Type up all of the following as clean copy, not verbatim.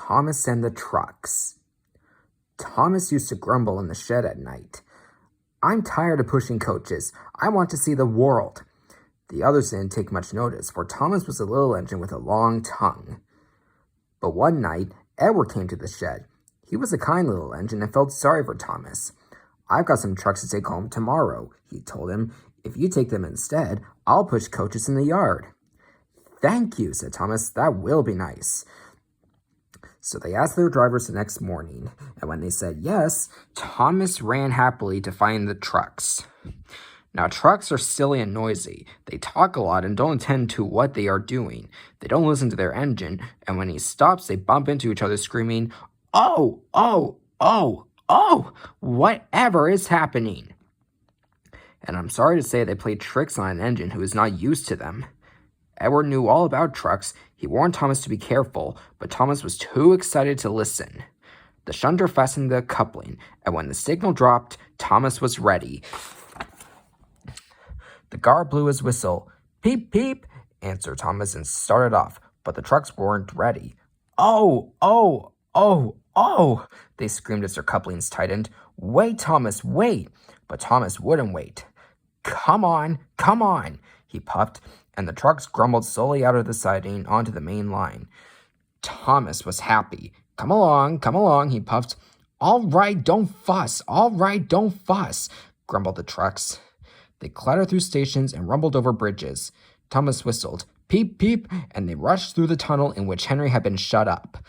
Thomas and the Trucks. Thomas used to grumble in the shed at night. "I'm tired of pushing coaches. I want to see the world." The others didn't take much notice, for Thomas was a little engine with a long tongue. But one night, Edward came to the shed. He was a kind little engine and felt sorry for Thomas. "I've got some trucks to take home tomorrow," he told him. "If you take them instead, I'll push coaches in the yard." "Thank you," said Thomas. "That will be nice." So they asked their drivers the next morning, and when they said yes, Thomas ran happily to find the trucks. Now, trucks are silly and noisy. They talk a lot and don't attend to what they are doing. They don't listen to their engine, and when he stops, they bump into each other screaming, "Oh, oh, oh, oh, whatever is happening?" And I'm sorry to say they played tricks on an engine who is not used to them. Edward knew all about trucks. He warned Thomas to be careful, but Thomas was too excited to listen. The shunter fastened the coupling, and when the signal dropped, Thomas was ready. The guard blew his whistle. "Peep, peep," answered Thomas and started off, but the trucks weren't ready. "Oh, oh, oh, oh," they screamed as their couplings tightened. "Wait, Thomas, wait." But Thomas wouldn't wait. Come on, he puffed, and the trucks grumbled slowly out of the siding onto the main line. Thomas was happy. Come along, he puffed. All right, don't fuss, grumbled the trucks. They clattered through stations and rumbled over bridges. Thomas whistled, "Peep, peep," and they rushed through the tunnel in which Henry had been shut up.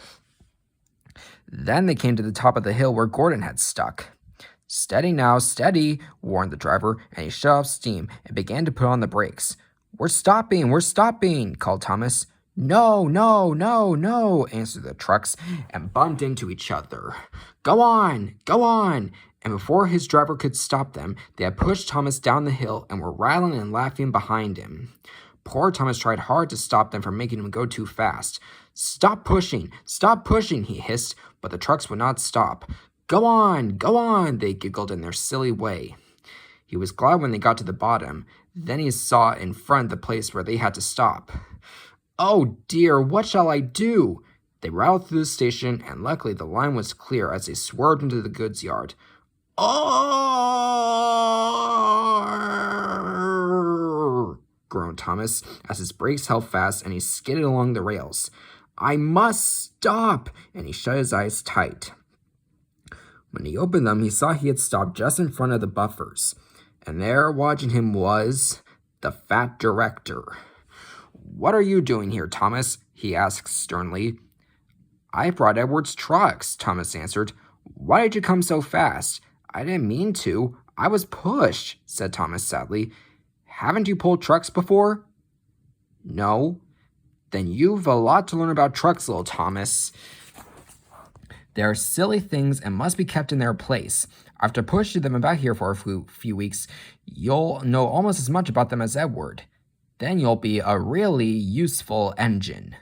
Then they came to the top of the hill where Gordon had stuck. "Steady now, steady," warned the driver, and he shut off steam and began to put on the brakes. We're stopping, called Thomas. No, answered the trucks, and bumped into each other. Go on, and before his driver could stop them, they had pushed Thomas down the hill and were rattling and laughing behind him. Poor Thomas tried hard to stop them from making him go too fast. Stop pushing, he hissed, but the trucks would not stop. Go on, they giggled in their silly way. He was glad when they got to the bottom. Then he saw in front the place where they had to stop. Oh dear, what shall I do? They rattled through the station, and luckily the line was clear as they swerved into the goods yard. Oh! groaned Thomas as his brakes held fast and he skidded along the rails. I must stop! And he shut his eyes tight. When he opened them, he saw he had stopped just in front of the buffers, and there watching him was the fat director. What are you doing here, Thomas? He asked sternly. I brought Edward's trucks, Thomas answered. Why did you come so fast? I didn't mean to. I was pushed, said Thomas sadly. Haven't you pulled trucks before? No. Then you've a lot to learn about trucks, little Thomas. They are silly things and must be kept in their place. After pushing them about here for a few weeks, you'll know almost as much about them as Edward. Then you'll be a really useful engine.